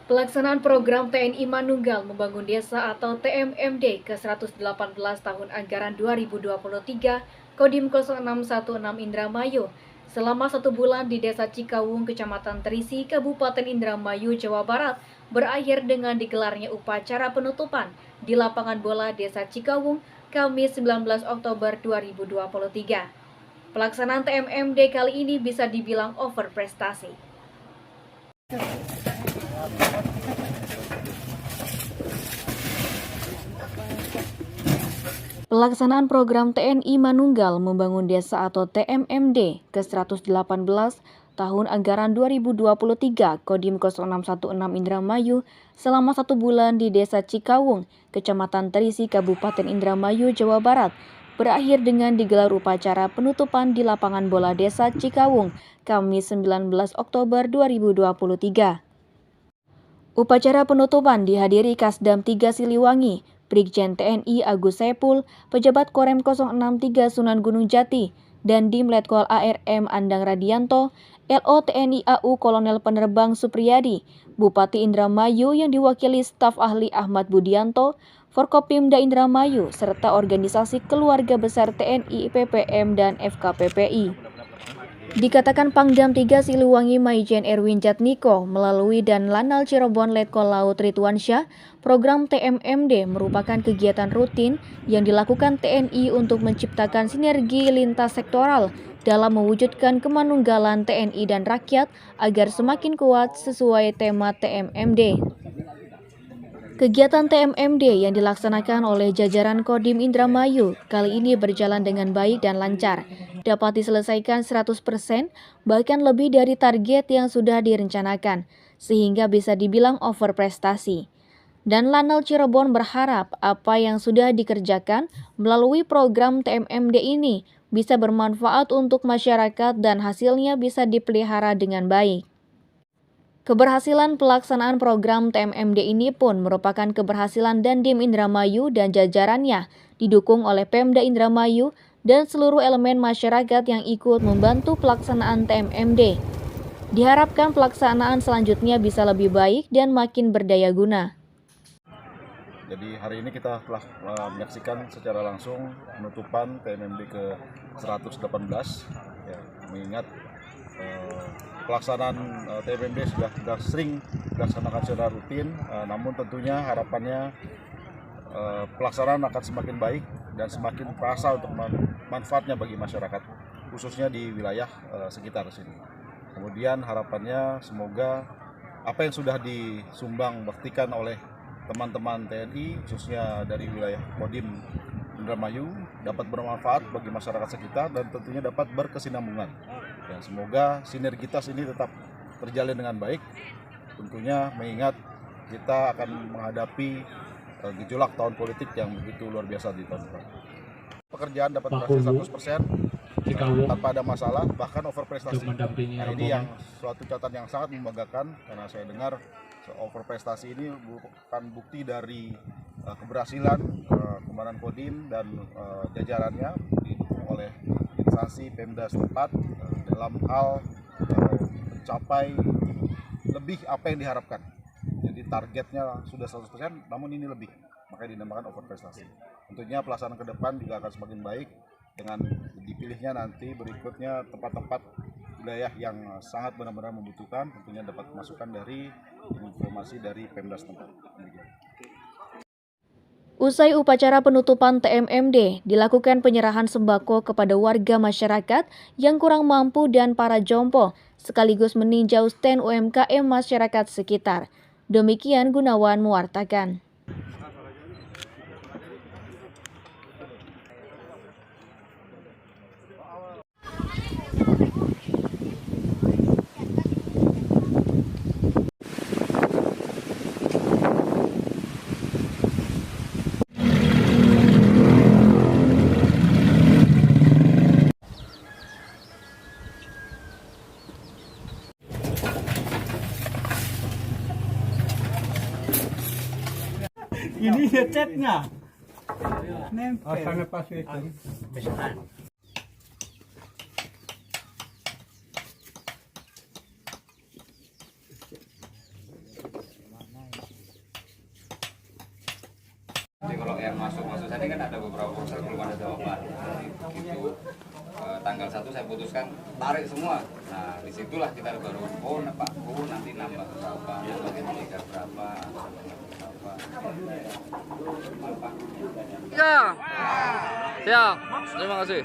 Pelaksanaan program TNI Manunggal Membangun Desa atau TMMD ke-118 tahun anggaran 2023 Kodim 0616 Indramayu selama 1 bulan di Desa Cikawung, Kecamatan Terisi, Kabupaten Indramayu, Jawa Barat berakhir dengan digelarnya upacara penutupan di lapangan bola Desa Cikawung, Kamis 19 Oktober 2023. Pelaksanaan TMMD kali ini bisa dibilang over prestasi. Pelaksanaan program TNI Manunggal Membangun Desa atau TMMD ke-118 tahun anggaran 2023 Kodim 0616 Indramayu selama 1 bulan di Desa Cikawung, Kecamatan Terisi, Kabupaten Indramayu, Jawa Barat berakhir dengan digelar upacara penutupan di lapangan bola Desa Cikawung, Kamis 19 Oktober 2023. Upacara penutupan dihadiri Kasdam 3 Siliwangi, Brigjen TNI Agus Saipul, Pejabat Korem 063 Sunan Gunung Jati, dan Dim Letkol ARM Andang Radianto, LO TNI AU Kolonel Penerbang Supriyadi, Bupati Indramayu yang diwakili staf ahli Ahmad Budianto, Forkopimda Indramayu, serta organisasi keluarga besar TNI, PPM, dan FKPPI. Dikatakan Pangdam 3 Siliwangi Maijen Erwin Jatniko melalui dan Lanal Cirebon Letkol Laut Ridwansyah, program TMMD merupakan kegiatan rutin yang dilakukan TNI untuk menciptakan sinergi lintas sektoral dalam mewujudkan kemanunggalan TNI dan rakyat agar semakin kuat sesuai tema TMMD. Kegiatan TMMD yang dilaksanakan oleh jajaran Kodim Indramayu kali ini berjalan dengan baik dan lancar, dapat diselesaikan 100%, bahkan lebih dari target yang sudah direncanakan, sehingga bisa dibilang over prestasi. Dan Lanal Cirebon berharap apa yang sudah dikerjakan melalui program TMMD ini bisa bermanfaat untuk masyarakat dan hasilnya bisa dipelihara dengan baik. Keberhasilan pelaksanaan program TMMD ini pun merupakan keberhasilan Dandim Indramayu dan jajarannya, didukung oleh Pemda Indramayu dan seluruh elemen masyarakat yang ikut membantu pelaksanaan TMMD. Diharapkan pelaksanaan selanjutnya bisa lebih baik dan makin berdaya guna. Jadi hari ini kita telah menyaksikan secara langsung penutupan TMMD ke-118, ya, mengingat pelaksanaan TMMD sudah sering dilaksanakan secara rutin, namun tentunya harapannya pelaksanaan akan semakin baik dan semakin terasa untuk manfaatnya bagi masyarakat, khususnya di wilayah sekitar sini. Kemudian harapannya semoga apa yang sudah disumbang baktikan oleh teman-teman TNI, khususnya dari wilayah Kodim Indramayu, dapat bermanfaat bagi masyarakat sekitar dan tentunya dapat berkesinambungan. Ya, semoga sinergitas ini tetap terjalin dengan baik, tentunya mengingat kita akan menghadapi gejolak tahun politik yang begitu luar biasa di tahun depan. Pekerjaan dapat berhasil 100% tanpa ada masalah, bahkan over prestasi. Nah, ini yang suatu catatan yang sangat membanggakan, karena saya dengar over prestasi ini bukan bukti dari keberhasilan Komandan Kodim dan jajarannya didukung oleh instansi Pemda setempat dalam hal mencapai lebih apa yang diharapkan. Jadi targetnya sudah 100%, namun ini lebih, makanya dinamakan over prestasi. Tentunya pelaksanaan ke depan juga akan semakin baik dengan dipilihnya nanti berikutnya tempat-tempat wilayah yang sangat benar-benar membutuhkan, tentunya dapat masukan dari informasi dari Pemda setempat. Usai upacara penutupan TMMD, dilakukan penyerahan sembako kepada warga masyarakat yang kurang mampu dan para jompo, sekaligus meninjau stand UMKM masyarakat sekitar. Demikian Gunawan mewartakan. Ini catnya nempel. Sana pas itu. masuk saya ini kan ada beberapa proposal belum ada jawaban. Jadi begitu tanggal 1 saya putuskan tarik semua. Nah disitulah kita baru Pak nanti nambah berapa, nambah tiga berapa, berapa. Ya, siap. Terima kasih.